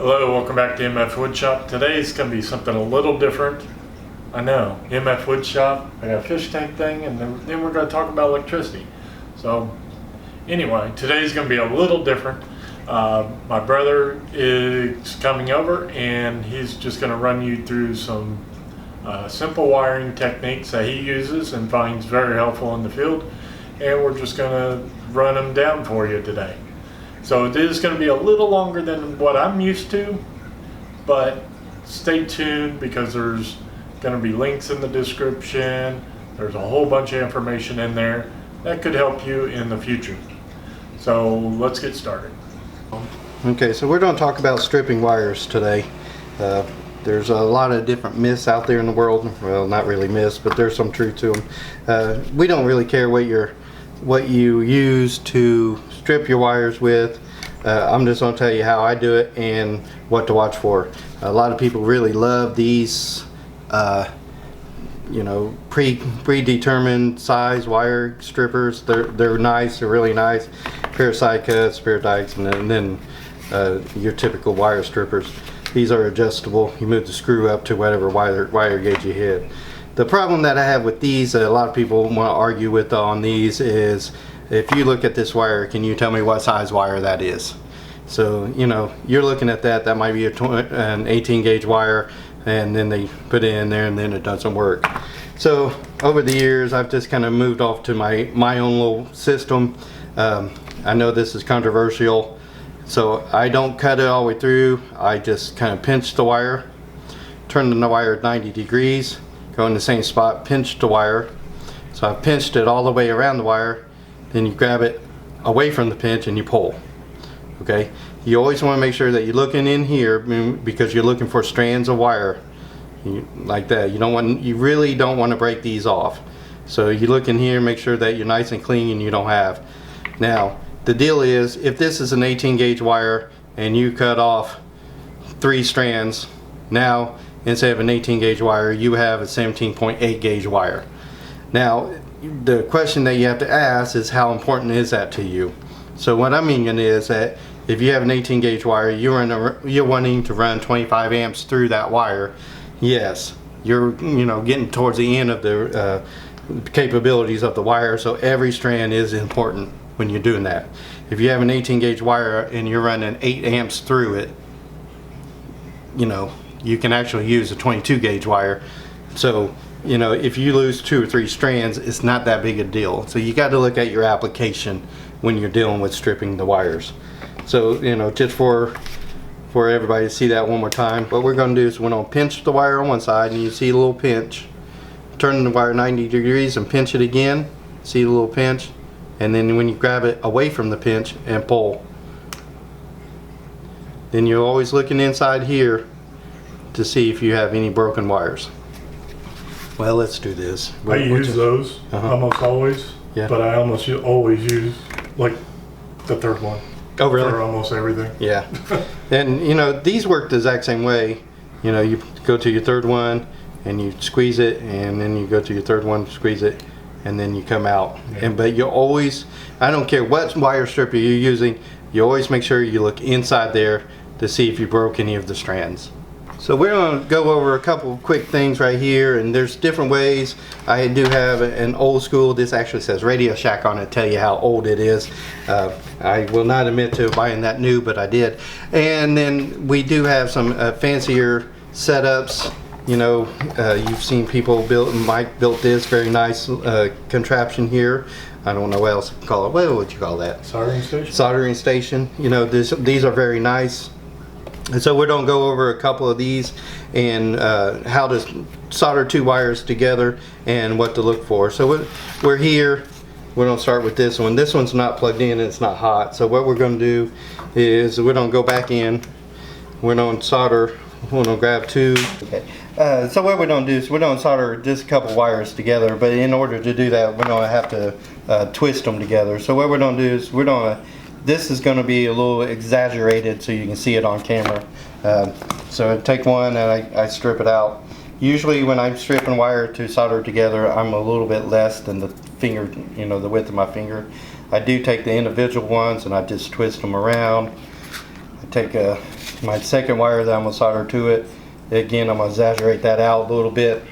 Hello, welcome back to MFWoodShop. Today is going to be something a little different. I know, MFWoodShop. I got a fish tank thing, and then we're going to talk about electricity. So anyway, today's going to be a little different. My brother is coming over, and he's just going to run you through some simple wiring techniques that he uses and finds very helpful in the field. And we're just going to run them down for you today. So it is going to be a little longer than what I'm used to, but stay tuned because there's going to be links in the description. There's a whole bunch of information in there that could help you in the future. So let's get started. Okay, so we're going to talk about stripping wires today. There's a lot of different myths out there in the world. Well, not really myths, but there's some truth to them. We don't really care what you use to strip your wires with. I'm just going to tell you how I do it and what to watch for. A lot of people really love these predetermined size wire strippers. They're nice, they're really nice. Pair of side cuts, pair of dikes, and then your typical wire strippers. These are adjustable. You move the screw up to whatever wire gauge you hit. The problem that I have with these, that a lot of people want to argue with on these, is if you look at this wire, can you tell me what size wire that is? So, you're looking at that might be an 18 gauge wire, and then they put it in there and then it doesn't work. So over the years, I've just kind of moved off to my own little system. I know this is controversial, so I don't cut it all the way through. I just kind of pinch the wire, turn the wire 90 degrees, go in the same spot, pinch the wire. So I've pinched it all the way around the wire. Then you grab it away from the pinch and you pull. Okay, you always want to make sure that you're looking in here because you're looking for strands of wire like that. You really don't want to break these off. So you look in here, make sure that you're nice and clean and you don't have. Now the deal is, if this is an 18 gauge wire and you cut off 3 strands, now instead of an 18 gauge wire you have a 17.8 gauge wire. Now the question that you have to ask is, how important is that to you? So what I mean is that if you have an 18 gauge wire, you're wanting to run 25 amps through that wire. Yes, you're getting towards the end of the capabilities of the wire, so every strand is important when you're doing that. If you have an 18 gauge wire and you're running 8 amps through it, you can actually use a 22 gauge wire. So if you lose 2 or 3 strands, it's not that big a deal. So you got to look at your application when you're dealing with stripping the wires. So just for everybody to see that one more time, what we're going to do is we're going to pinch the wire on one side, and you see a little pinch. Turn the wire 90 degrees and pinch it again. See the little pinch, and then when you grab it away from the pinch and pull, then you're always looking inside here to see if you have any broken wires. Well, let's do this. I use those almost always, yeah. But I almost always use like the third one. Oh, really? For almost everything. Yeah. And these work the exact same way. You go to your third one and you squeeze it, and then you go to your third one, squeeze it, and then you come out. Yeah. But you always, I don't care what wire stripper you're using, you always make sure you look inside there to see if you broke any of the strands. So we're going to go over a couple of quick things right here, and there's different ways. I do have an old school. This actually says Radio Shack on it, tell you how old it is. I will not admit to buying that new, but I did. And then we do have some fancier setups. You've seen people build. Mike built this very nice contraption here. I don't know what else to call it. What would you call that? Soldering station. Soldering station. These are very nice. And so we're going to go over a couple of these and how to solder 2 wires together and what to look for. So we're here. We're going to start with this one. This one's not plugged in and it's not hot. So what we're going to do is we're going to go back in. We're going to solder. We're going to grab 2. Okay. So what we're going to do is we're going to solder just a couple wires together. But in order to do that, we're going to have to twist them together. So what we're going to do is this is going to be a little exaggerated so you can see it on camera. So I take one and I strip it out. Usually when I'm stripping wire to solder together, I'm a little bit less than the finger, the width of my finger. I do take the individual ones and I just twist them around. I take a my second wire that I'm going to solder to it. Again, I'm going to exaggerate that out a little bit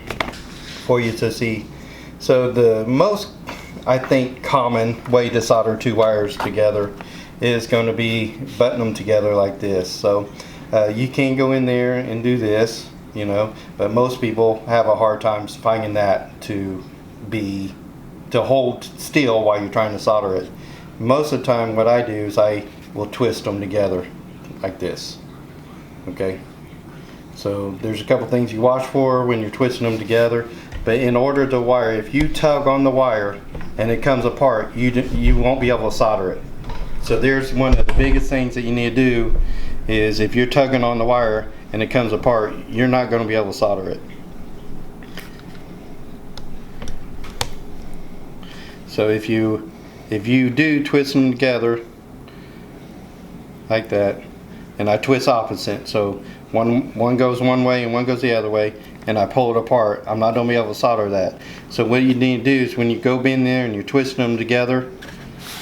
for you to see. So the most, I think, common way to solder two wires together is going to be button them together like this. So you can go in there and do this, you know, but most people have a hard time finding that to hold still while you're trying to solder it. Most of the time what I do is I will twist them together like this. Okay, so there's a couple things you watch for when you're twisting them together, but in order to wire, if you tug on the wire and it comes apart, you won't be able to solder it. So there's one of the biggest things that you need to do is if you're tugging on the wire and it comes apart, you're not going to be able to solder it. So if you do twist them together like that, and I twist opposite, so one goes one way and one goes the other way, and I pull it apart, I'm not going to be able to solder that. So what you need to do is when you go in there and you're twisting them together,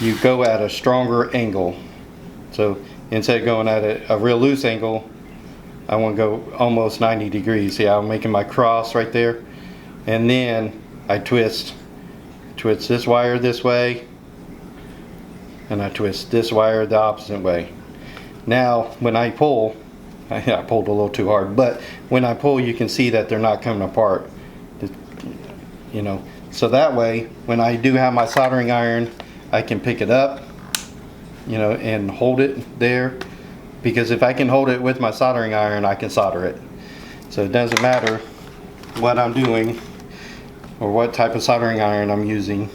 you go at a stronger angle. So instead of going at a real loose angle, I want to go almost 90 degrees. See how I'm making my cross right there? And then I twist this wire this way, and I twist this wire the opposite way. Now when I pull, I pulled a little too hard, but when I pull you can see that they're not coming apart, you know. So that way when I do have my soldering iron, I can pick it up, you know, and hold it there, because if I can hold it with my soldering iron, I can solder it. So it doesn't matter what I'm doing or what type of soldering iron I'm using,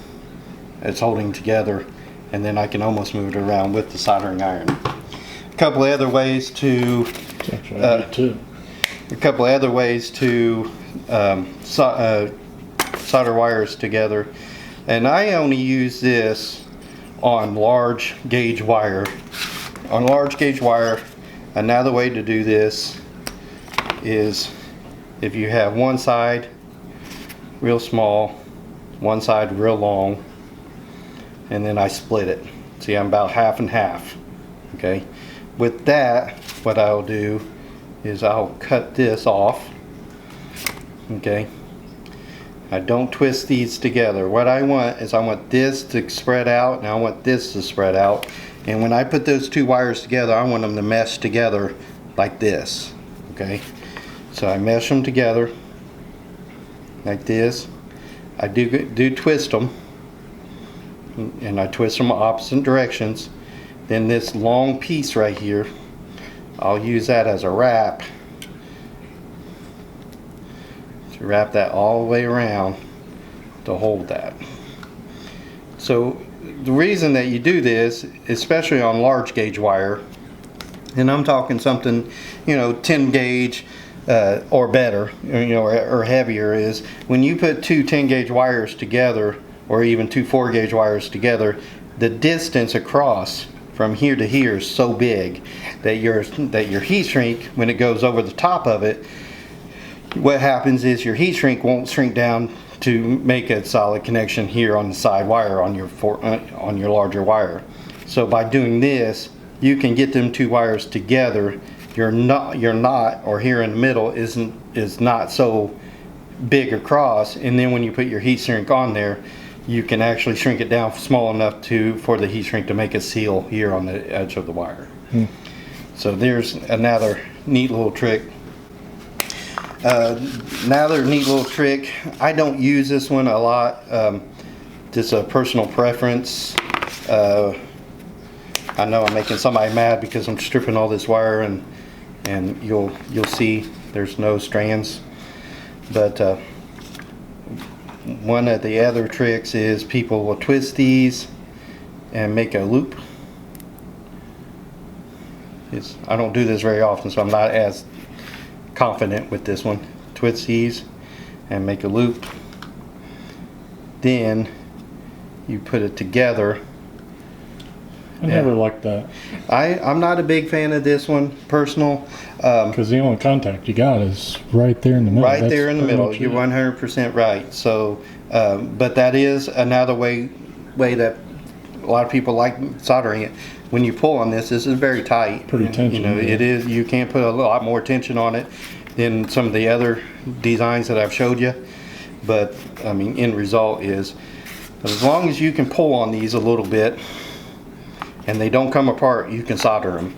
it's holding together, and then I can almost move it around with the soldering iron. A couple of other ways to solder wires together, and I only use this on large gauge wire. On large gauge wire, another way to do this is if you have one side real small, one side real long, and then I split it. See, I'm about half and half. Okay, with that what I'll do is I'll cut this off. Okay, I don't twist these together. What I want is I want this to spread out and I want this to spread out, and when I put those two wires together I want them to mesh together like this. Okay, so I mesh them together like this. I do twist them, and I twist them opposite directions. Then this long piece right here, I'll use that as a wrap to wrap that all the way around to hold that. So the reason that you do this, especially on large gauge wire, and I'm talking something, you know, 10 gauge or better, you know, or heavier, is when you put two 10 gauge wires together, or even two 4 gauge wires together, the distance across from here to here is so big that your heat shrink, when it goes over the top of it, what happens is your heat shrink won't shrink down to make a solid connection here on the side wire on your larger wire. So by doing this, you can get them two wires together. Your knot, or here in the middle, is not so big across, and then when you put your heat shrink on there, you can actually shrink it down small enough for the heat shrink to make a seal here on the edge of the wire. So there's another neat little trick. Another neat little trick, I don't use this one a lot, just a personal preference. I know I'm making somebody mad because I'm stripping all this wire, and you'll see there's no strands, but one of the other tricks is people will twist these and make a loop. I don't do this very often, so I'm not as confident with this one. Twist these and make a loop, then you put it together. I never liked that. I'm not a big fan of this one, personal. Because the only contact you got is right there in the middle. Right there in the middle. You're 100% right. So, but that is another way that a lot of people like soldering it. When you pull on this is very tight. Pretty tension. You know, Yeah. it is. You can't put a lot more tension on it than some of the other designs that I've showed you. But I mean, end result is, as long as you can pull on these a little bit and they don't come apart, you can solder them.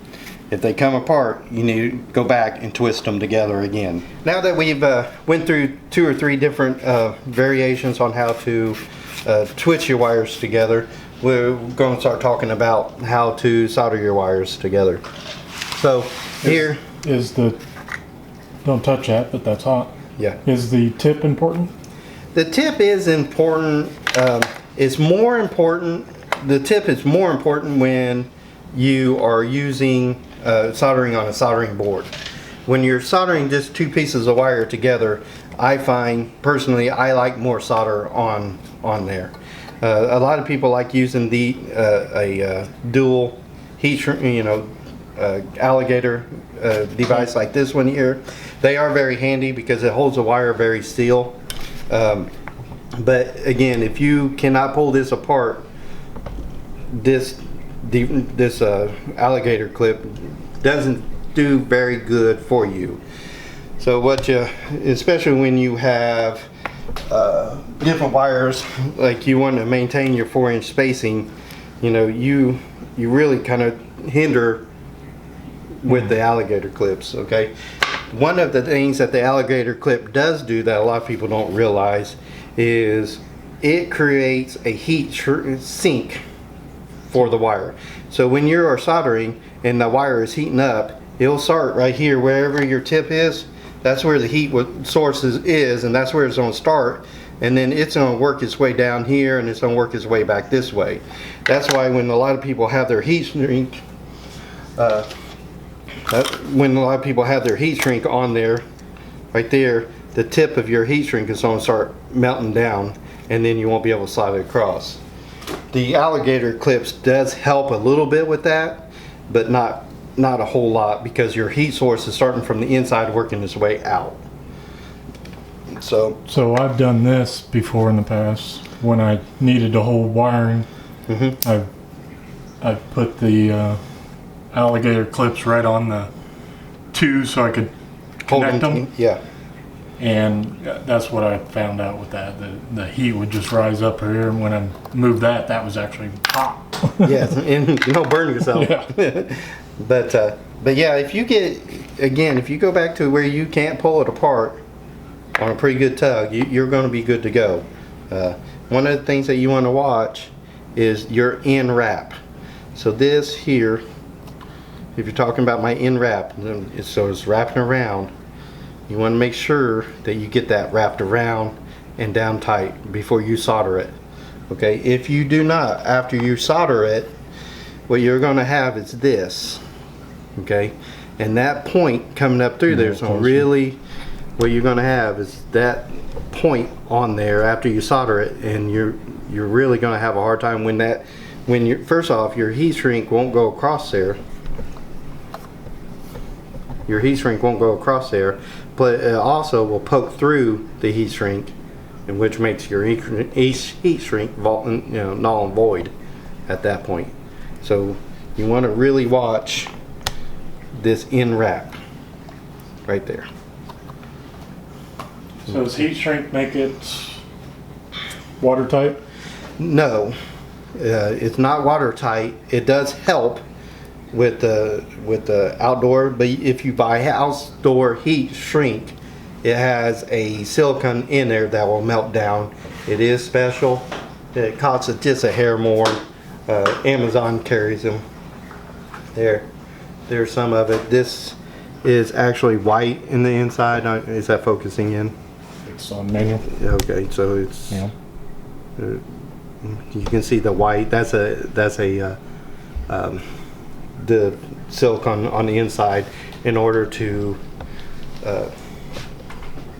If they come apart, you need to go back and twist them together again. Now that we've went through 2 or 3 different variations on how to twist your wires together, we're going to start talking about how to solder your wires together. So here is the, don't touch that, but that's hot. Yeah. Is the tip important? The tip is important. It's more important. The tip is more important when you are using soldering on a soldering board. When you're soldering just 2 pieces of wire together, I find personally I like more solder on there. A lot of people like using a dual heat shrink, alligator device like this one here. They are very handy because it holds the wire very still. But again, if you cannot pull this apart, this alligator clip doesn't do very good for you. So what you, especially when you have different wires, like you want to maintain your 4-inch spacing, you really kind of hinder with the alligator clips. Okay, one of the things that the alligator clip does do that a lot of people don't realize is it creates a heat sink for the wire. So when you are soldering and the wire is heating up, it'll start right here wherever your tip is. That's where the heat source is, and that's where it's going to start. And then it's going to work its way down here, and it's going to work its way back this way. That's why when a lot of people have their heat shrink, on there, right there, the tip of your heat shrink is going to start melting down, and then you won't be able to slide it across. The alligator clips does help a little bit with that, but not a whole lot, because your heat source is starting from the inside working its way out. So I've done this before in the past when I needed to hold wiring. I've put the alligator clips right on the 2 so I could connect them. Yeah. And that's what I found out with that. The heat would just rise up here, and when I moved that was actually hot. Yes, and you don't burn yourself. Yeah. But yeah, if you go back to where you can't pull it apart on a pretty good tug, you're going to be good to go. One of the things that you want to watch is your end wrap. So this here, if you're talking about my end wrap, so it's wrapping around, you want to make sure that you get that wrapped around and down tight before you solder it. Okay, if you do not, after you solder it, what you're going to have is this. Okay, and that point coming up through there, so really what you're going to have is that point on there after you solder it, and you're really going to have a hard time when you first off, your heat shrink won't go across there. Your heat shrink won't go across there, but it also will poke through the heat shrink, and which makes your heat shrink null and void at that point. So you want to really watch this end wrap right there. So does heat shrink make it watertight? No, it's not watertight. It does help with the outdoor, but if you buy outdoor heat shrink, it has a silicone in there that will melt down. It is special. It costs just a hair more. Amazon carries them. There's some of it. This is actually white in the inside. Is that focusing in? It's on manual. Okay, so it's, yeah. You can see the white. That's the silicone on the inside in order to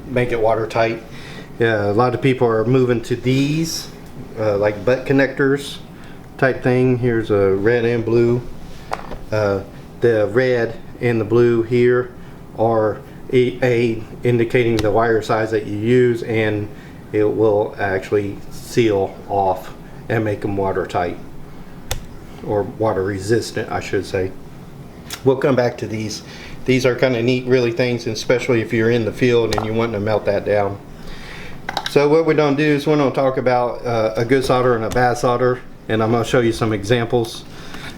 make it watertight. Yeah, a lot of people are moving to these like butt connectors type thing. Here's a red and blue. The red and the blue here are indicating the wire size that you use, and it will actually seal off and make them watertight. or water resistant, I should say. We'll come back to these. These are kind of neat really things, especially if you're in the field and you want to melt that down. So what we're going to do is we're going to talk about a good solder and a bad solder, and I'm going to show you some examples.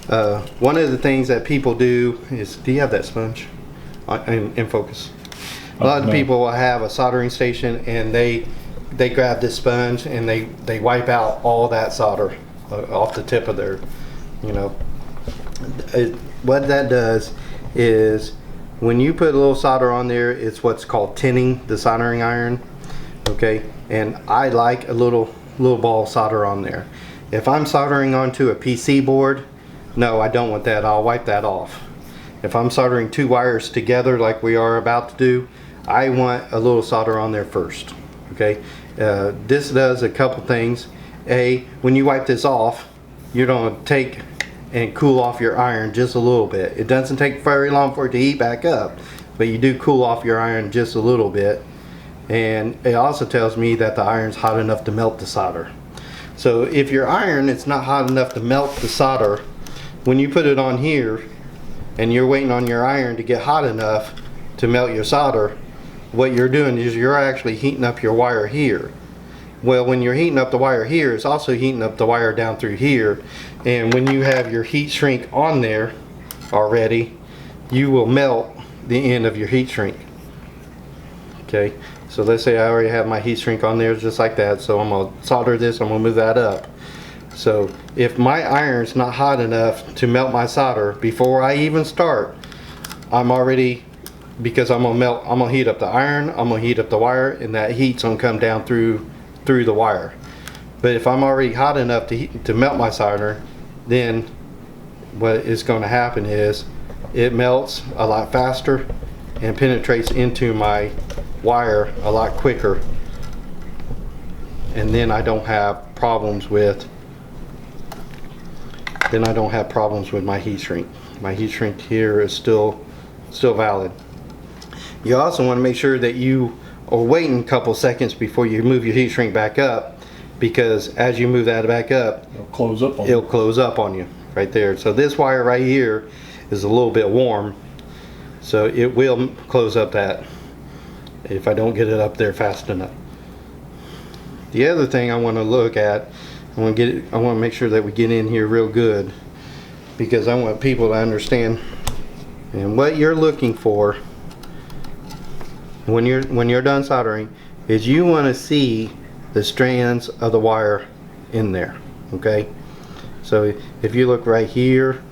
One of the things that people do is, do you have that sponge in focus? A lot of people will have a soldering station and they grab this sponge and they wipe out all that solder off the tip of their, you know. What that does is when you put a little solder on there, it's what's called tinning the soldering iron. Okay, and I like a little ball solder on there. If I'm soldering onto a PC board, no, I don't want that. I'll wipe that off. If I'm soldering two wires together like we are about to do, I want a little solder on there first. Okay, this does a couple things. When you wipe this off, you're going to take and cool off your iron just a little bit. It doesn't take very long for it to heat back up, but you do cool off your iron just a little bit. And it also tells me that the iron's hot enough to melt the solder. So if your iron is not hot enough to melt the solder, when you put it on here and you're waiting on your iron to get hot enough to melt your solder, what you're doing is you're actually heating up your wire here. Well, when you're heating up the wire here, it's also heating up the wire down through here. And when you have your heat shrink on there already, you will melt the end of your heat shrink. Okay, so let's say I already have my heat shrink on there just like that. So I'm going to solder this, I'm going to move that up. So if my iron's not hot enough to melt my solder before I even start, I'm already, because I'm going to heat up the iron, I'm going to heat up the wire, and that heat's going to come down through the wire. But if I'm already hot enough to melt my solder, then what is going to happen is it melts a lot faster and penetrates into my wire a lot quicker, and then I don't have problems with my heat shrink. My heat shrink here is still valid. You also want to make sure that you are waiting a couple seconds before you move your heat shrink back up, because as you move that back up, it'll close up on you right there. So this wire right here is a little bit warm, so it will close up that if I don't get it up there fast enough. The other thing I want to look at, I want to make sure that we get in here real good, because I want people to understand, and what you're looking for when you're done soldering is you want to see the strands of the wire in there. Okay, so if you look right here,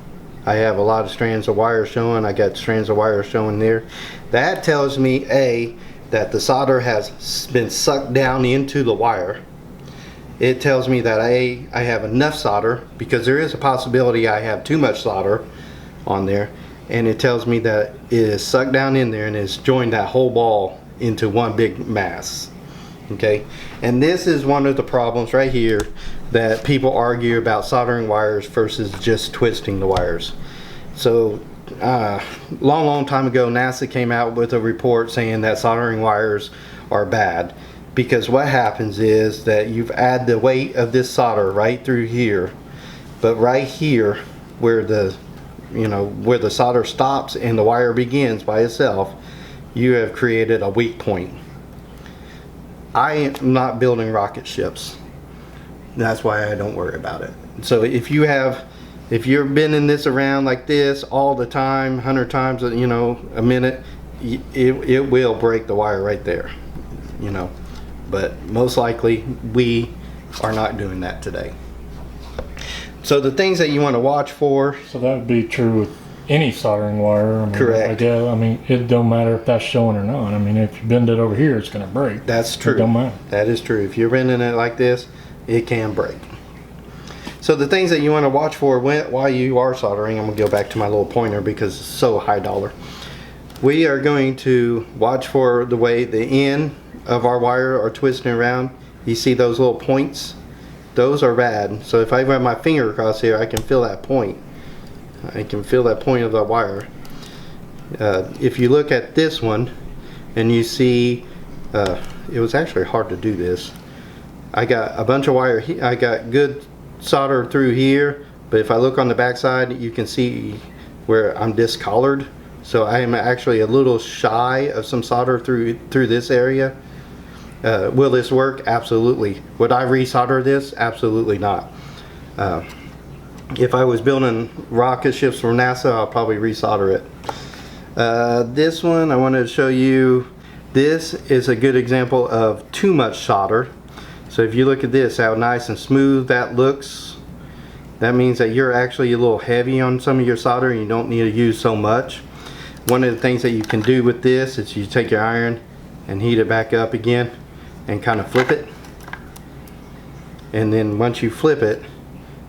I have a lot of strands of wire showing. I got strands of wire showing there. That tells me that the solder has been sucked down into the wire. It tells me that I have enough solder, because there is a possibility I have too much solder on there, and it tells me that it is sucked down in there and it's joined that whole ball into one big mass. Okay, and this is one of the problems right here that people argue about soldering wires versus just twisting the wires. So long time ago, NASA came out with a report saying that soldering wires are bad, because what happens is that you've added the weight of this solder right through here, but right here where the solder stops and the wire begins by itself, you have created a weak point. I am not building rocket ships. That's why I don't worry about it. So if you're bending this around like this all the time, 100 times a minute, it will break the wire right there. But most likely we are not doing that today. So the things that you want to watch for. So that would be true with any soldering wire. Correct. It don't matter if that's showing or not. If you bend it over here, it's going to break. That's true. It don't matter. That is true. If you're bending it like this, it can break. So the things that you want to watch for while you are soldering, I'm going to go back to my little pointer because it's so high dollar. We are going to watch for the way the end of our wire are twisting around. You see those little points? Those are bad. So if I run my finger across here, I can feel that point. I can feel that point of the wire. If you look at this one and you see, it was actually hard to do this. I got a bunch of wire. I got good solder through here, But if I look on the back side, you can see where I'm discolored. So I am actually a little shy of some solder through this area. Will this work? Absolutely. Would I resolder this? Absolutely not. If I was building rocket ships for NASA, I'll probably resolder it. This one I wanted to show you. This is a good example of too much solder. So if you look at this, how nice and smooth that looks, that means that you're actually a little heavy on some of your solder and you don't need to use so much. One of the things that you can do with this is you take your iron and heat it back up again and kind of flip it. And then once you flip it,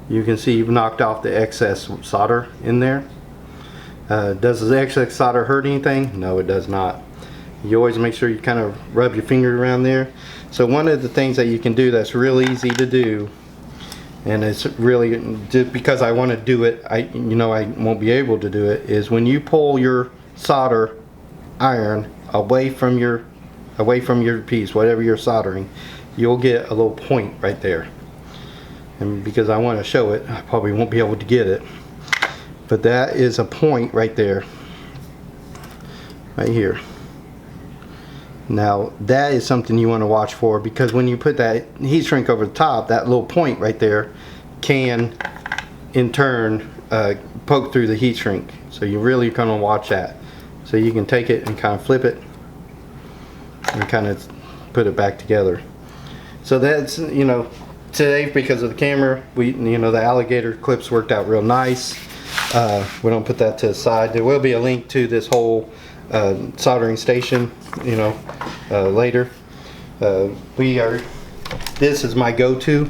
you can see you've knocked off the excess solder in there. Does the excess solder hurt anything? No, it does not. You always make sure you kind of rub your finger around there. So one of the things that you can do that's real easy to do, and it's really just because I want to do it, I won't be able to do it, is when you pull your solder iron away from your piece, whatever you're soldering, you'll get a little point right there. And because I want to show it, I probably won't be able to get it, but that is a point right there, right here. Now that is something you want to watch for, because when you put that heat shrink over the top, that little point right there can in turn poke through the heat shrink. So you really kind of watch that. So you can take it and kind of flip it and kind of put it back together. So that's, today because of the camera, the alligator clips worked out real nice. We don't put that to the side. There will be a link to this whole soldering station, later. This is my go-to.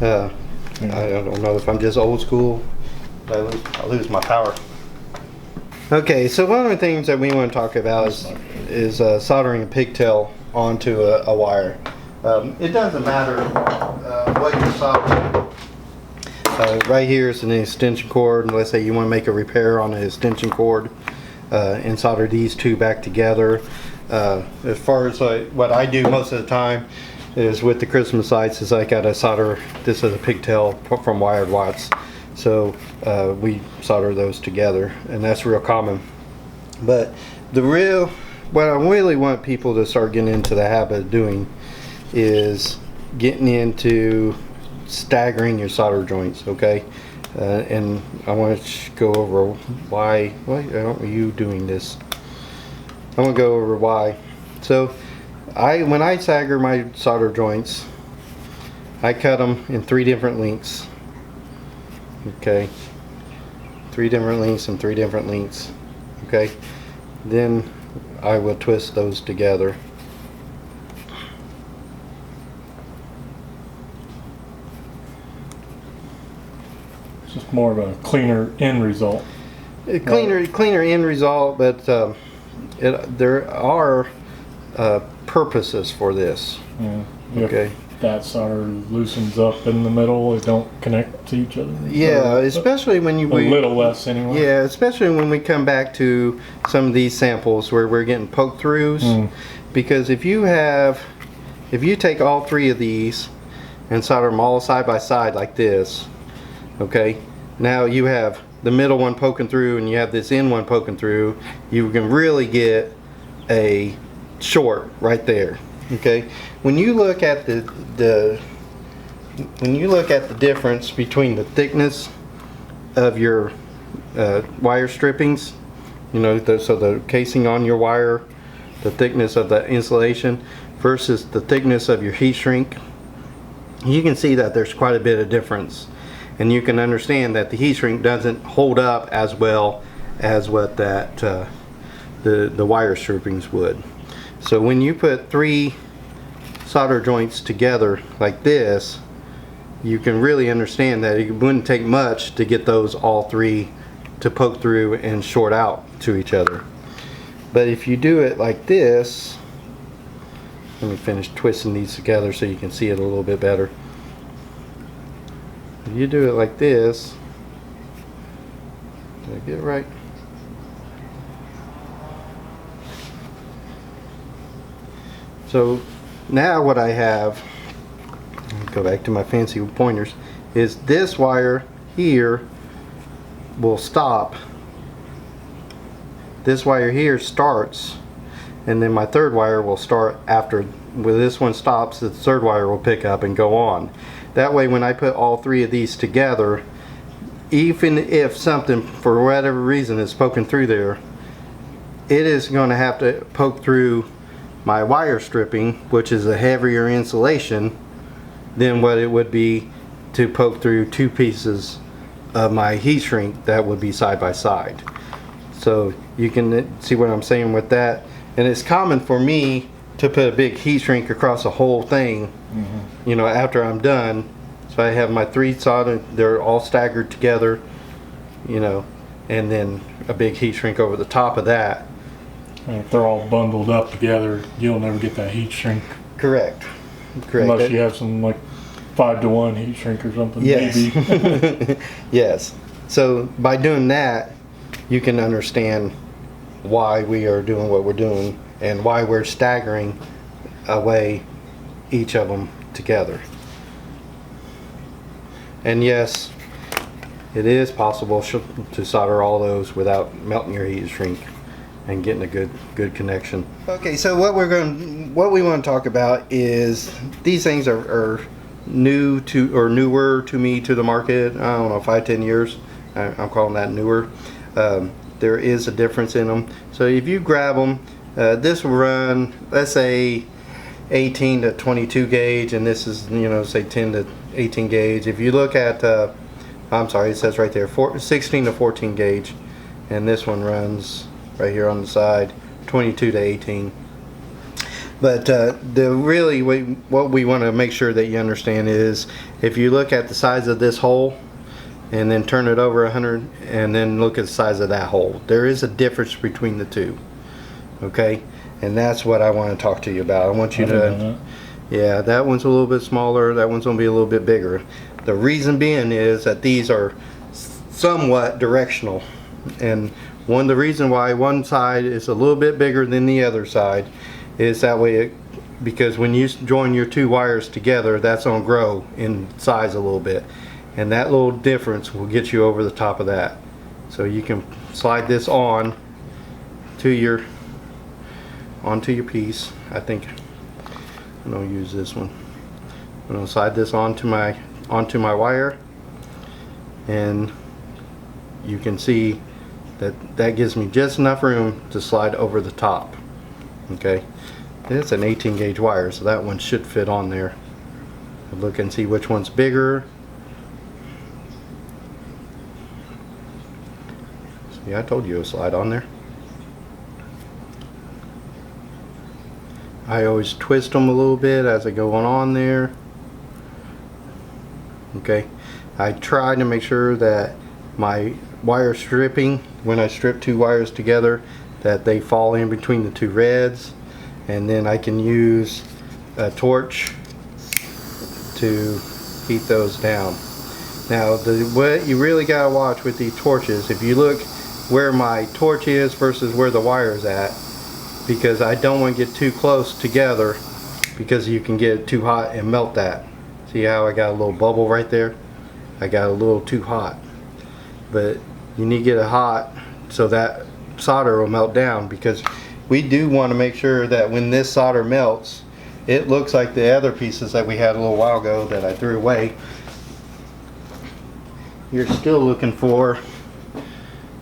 I don't know if I'm just old school. I lose my power. Okay, so one of the things that we want to talk about is soldering a pigtail onto a wire. It doesn't matter what you're soldering. Right here is an extension cord, and let's say you want to make a repair on an extension cord and solder these two back together. As far as what I do most of the time is with the Christmas lights, is I gotta solder, this is a pigtail from Wired Watts, so we solder those together, and that's real common. But what I really want people to start getting into the habit of doing is getting into staggering your solder joints, okay? And I want to go over why aren't you doing this? I want to go over why. So when I stagger my solder joints, I cut them in 3 different lengths. Okay, 3 different lengths and 3 different lengths. Okay, then I will twist those together. It's just more of a cleaner end result. Cleaner end result, but there are purposes for this. Yeah. Okay. If that solder loosens up in the middle, it don't connect to each other. Yeah, especially when a little less anyway. Yeah, especially when we come back to some of these samples where we're getting poke throughs. Because if you take all 3 of these and solder them all side by side like this, okay, now you have the middle one poking through and you have this end one poking through, you can really get a short right there. Okay, when you look at the difference between the thickness of your wire strippings, so the casing on your wire, the thickness of the insulation versus the thickness of your heat shrink, you can see that there's quite a bit of difference, and you can understand that the heat shrink doesn't hold up as well as what that the wire strippings would. So when you put 3 solder joints together like this, you can really understand that it wouldn't take much to get those all 3 to poke through and short out to each other. But if you do it like this, let me finish twisting these together so you can see it a little bit better. If you do it like this, did I get it right? So now what I have, go back to my fancy pointers, is this wire here will stop. This wire here starts, and then my third wire will start after. When this one stops, the third wire will pick up and go on. That way, when I put all three of these together, even if something for whatever reason is poking through there, it is going to have to poke through my wire stripping, which is a heavier insulation than what it would be to poke through two pieces of my heat shrink that would be side by side. So you can see what I'm saying with that. And it's common for me to put a big heat shrink across the whole thing, you know, after I'm done. So I have my three soldered, they're all staggered together, you know, and then a big heat shrink over the top of that. And if they're all bundled up together, you'll never get that heat shrink. Correct. Correct. Unless you have some like 5-to-1 heat shrink or something. Yes. Maybe. Yes. So by doing that, you can understand why we are doing what we're doing and why we're staggering away each of them together. And yes, it is possible to solder all those without melting your heat shrink and getting a good connection. Okay, so what we want to talk about is these things are new to, or newer to me, to the market. I don't know, 5-10 years. I'm calling that newer. There is a difference in them. So if you grab them, this will run, let's say 18 to 22 gauge, and this is, you know, say 10 to 18 gauge. If you look at, I'm sorry, it says right there, 16 to 14 gauge, and this one runs right here on the side, 22 to 18. But what we want to make sure that you understand is, if you look at the size of this hole and then turn it over 100 and then look at the size of that hole, there is a difference between the two. Okay, and that's what I want to talk to you about. I want you to, yeah, that one's a little bit smaller, that one's going to be a little bit bigger. The reason being is that these are somewhat directional, and the reason why one side is a little bit bigger than the other side is that way because when you join your two wires together, that's going to grow in size a little bit, and that little difference will get you over the top of that. So you can slide this on to onto your piece. I think I'm going to use this one. I'm going to slide this onto my wire, and you can see that gives me just enough room to slide over the top. Okay, and it's an 18 gauge wire, so that one should fit on there. Look and see which one's bigger. See, I told you it would slide on there. I always twist them a little bit as I go on there. Okay, I try to make sure that my wire stripping, when I strip two wires together, that they fall in between the two reds, and then I can use a torch to heat those down. Now what you really got to watch with these torches, if you look where my torch is versus where the wire is at, because I don't want to get too close together, because you can get too hot and melt that. See how I got a little bubble right there? I got a little too hot. But you need to get it hot so that solder will melt down, because we do want to make sure that when this solder melts, it looks like the other pieces that we had a little while ago that I threw away. You're still looking for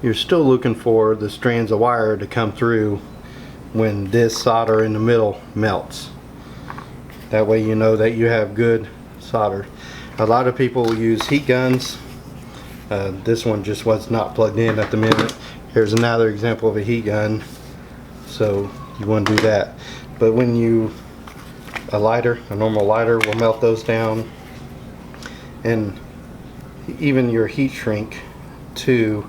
the strands of wire to come through when this solder in the middle melts. That way you know that you have good solder. A lot of people use heat guns. This one just was not plugged in at the minute. Here's another example of a heat gun. So you want to do that. But when a normal lighter will melt those down. And even your heat shrink too.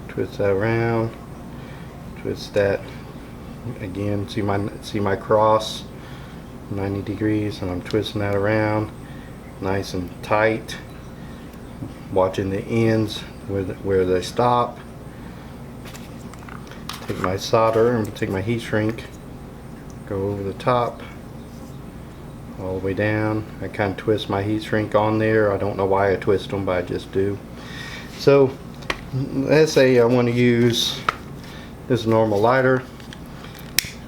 Twist that around. Twist that again. See my cross, 90 degrees, and I'm twisting that around nice and tight, watching the ends where they stop. Take my solder and take my heat shrink, go over the top, all the way down. I kind of twist my heat shrink on there. I don't know why I twist them, but I just do. So let's say I want to use this normal lighter,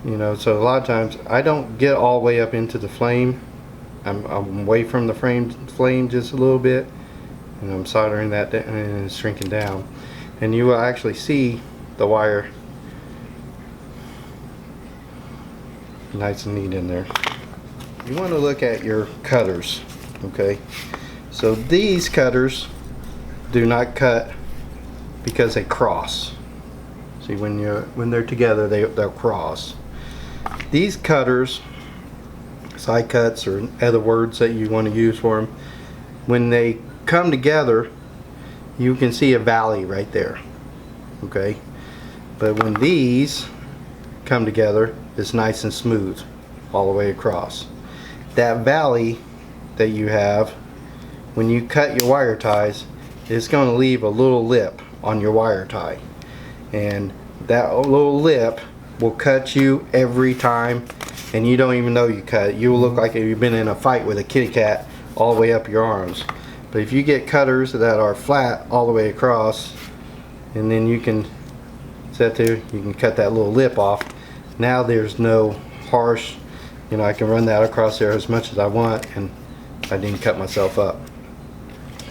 you know, so a lot of times I don't get all the way up into the flame. I'm away from the flame just a little bit, and I'm soldering that down, and it's shrinking down, and you will actually see the wire nice and neat in there. You want to look at your cutters, okay? So these cutters do not cut because they cross. See, when they're together, they'll cross. These cutters, side cuts or other words that you want to use for them, when they come together, you can see a valley right there, okay? But when these come together, it's nice and smooth all the way across. That valley that you have, when you cut your wire ties, it's going to leave a little lip on your wire tie, and that little lip will cut you every time, and you don't even know you cut. You will look like you've been in a fight with a kitty cat all the way up your arms. But if you get cutters that are flat all the way across, and then you can set there, you can cut that little lip off. Now there's no harsh, you know, I can run that across there as much as I want, and I didn't cut myself up.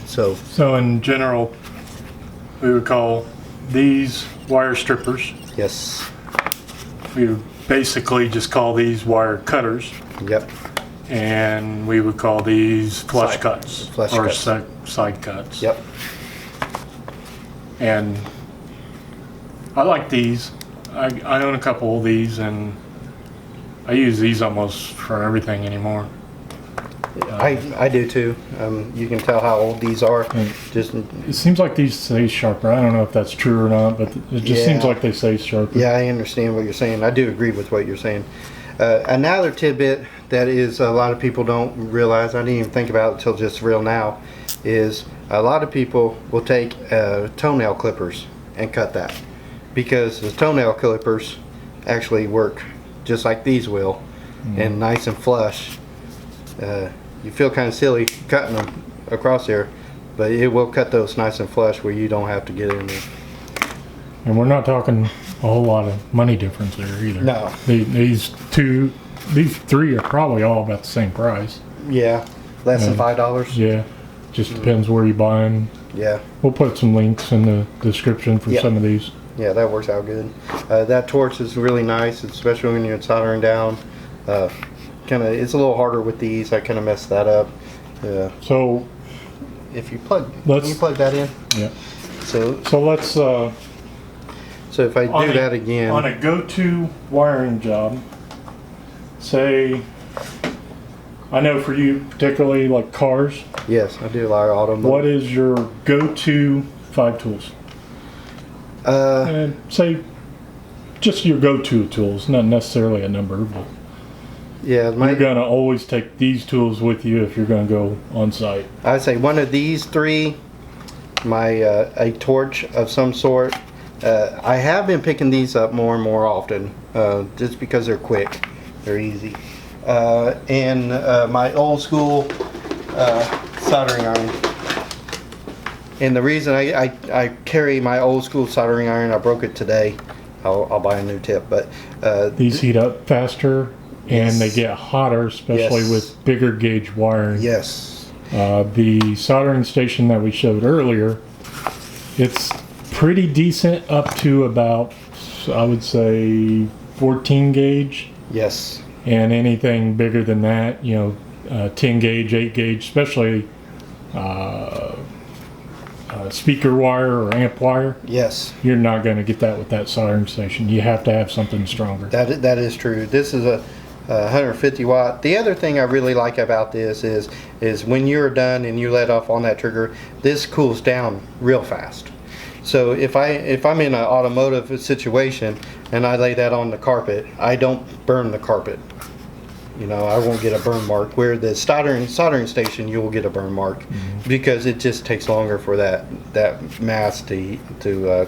So in general, we would call these wire strippers. yes. We would basically just call these wire cutters. Yep. And we would call these flush cuts. Flush or cuts. Side cuts. Yep. And I like these. I own a couple of these, and I use these almost for everything anymore. I do too. You can tell how old these are. Just It seems like these stay sharper. I don't know if that's true or not, but it just seems like they stay sharper. yeah, I understand what you're saying. I do agree with what you're saying. Another tidbit that is a lot of people don't realize, I didn't even think about it until just real now, is a lot of people will take toenail clippers and cut that, because the toenail clippers actually work just like these will, and nice and flush. You feel kind of silly cutting them across there, but it will cut those nice and flush where you don't have to get in there. And we're not talking a whole lot of money difference there either. No. These three are probably all about the same price. Yeah, less than $5. Yeah, just depends where you buy them. Yeah. We'll put some links in the description for some of these. Yeah, that works out good. That torch is really nice, especially when you're soldering down. It's a little harder with these. I kind of messed that up. So if you plug that in. Yeah. So let's. So if I do that again on a go-to wiring job, say, I know for you particularly like cars. Yes, I do like auto. What is your go-to 5 tools? And say just your go-to tools, not necessarily a number, but yeah, you're gonna always take these tools with you if you're gonna go on site. I'd say one of these three, a torch of some sort. I have been picking these up more and more often, just because they're quick, they're easy. And my old school soldering iron. And the reason I carry my old school soldering iron, I broke it today. I'll buy a new tip, but these heat up faster. Yes. And they get hotter, especially with bigger gauge wiring. Yes. The soldering station that we showed earlier, it's pretty decent up to about, I would say, 14 gauge. Yes. And anything bigger than that, 10 gauge, 8 gauge, especially speaker wire or amp wire. Yes. You're not going to get that with that soldering station. You have to have something stronger. That is true. This is a 150 watt. The other thing I really like about this is when you're done and you let off on that trigger, this cools down real fast. So if I'm in an automotive situation and I lay that on the carpet, I don't burn the carpet. I won't get a burn mark. Where the soldering station, you will get a burn mark, because it just takes longer for that mass to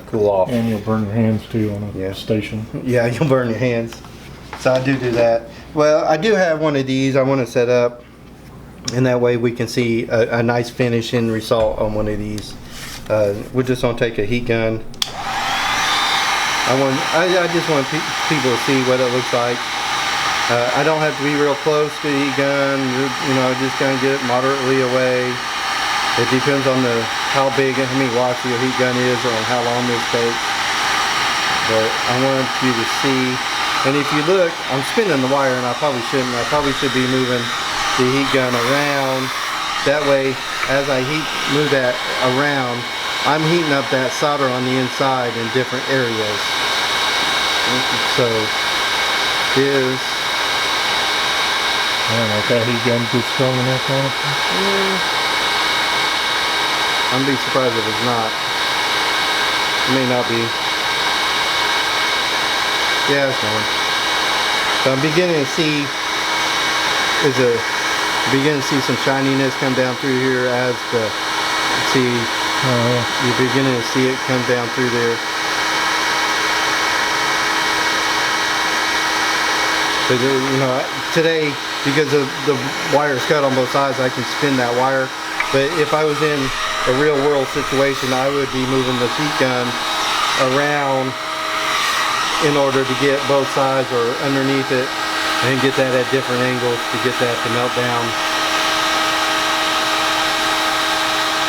cool off. And you'll burn your hands too on a station. Yeah, you'll burn your hands. So I do that. Well, I do have one of these I want to set up, and that way we can see a nice finish end result on one of these. We're just gonna take a heat gun. I just want people to see what it looks like. I don't have to be real close to the heat gun. You know, just gonna get it moderately away. It depends on how big and how many watts your heat gun is, or on how long this takes. But I want you to see. And if you look, I'm spinning the wire, and I probably shouldn't. I probably should be moving the heat gun around. That way, as I move that around, I'm heating up that solder on the inside in different areas. So, is I don't know if that heat gun gets strong enough on it. I'm be surprised if it's not. It may not be. Yeah, it's going. So I'm beginning to see some shininess come down through here as you're beginning to see it come down through there. But you know, today, because of the wire's cut on both sides, I can spin that wire. But if I was in a real world situation, I would be moving the heat gun around in order to get both sides or underneath it and get that at different angles to get that to melt down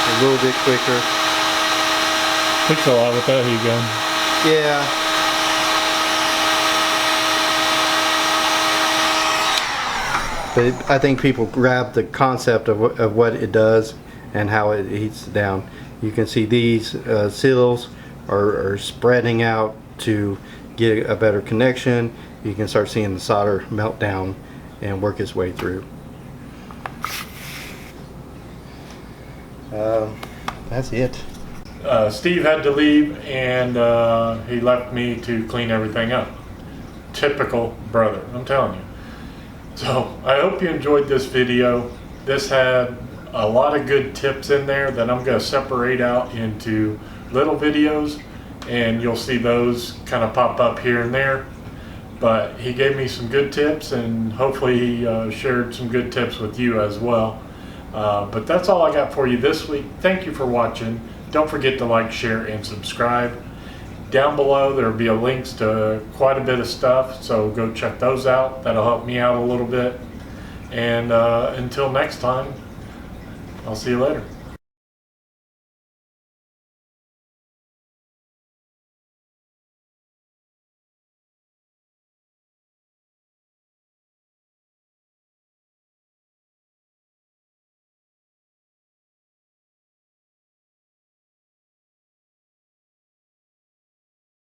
a little bit quicker. Takes a lot with that heat gun. Yeah. But I think people grab the concept of what it does and how it heats down. You can see these seals are spreading out to get a better connection. You can start seeing the solder melt down and work its way through. That's it. Steve had to leave, and he left me to clean everything up. Typical brother, I'm telling you. So I hope you enjoyed this video. This had a lot of good tips in there that I'm going to separate out into little videos, and you'll see those kind of pop up here and there. But he gave me some good tips, and hopefully he shared some good tips with you as well. But that's all I got for you this week. Thank you for watching. Don't forget to like, share, and subscribe. Down below there will be links to quite a bit of stuff, so go check those out. That'll help me out a little bit. And until next time, I'll see you later.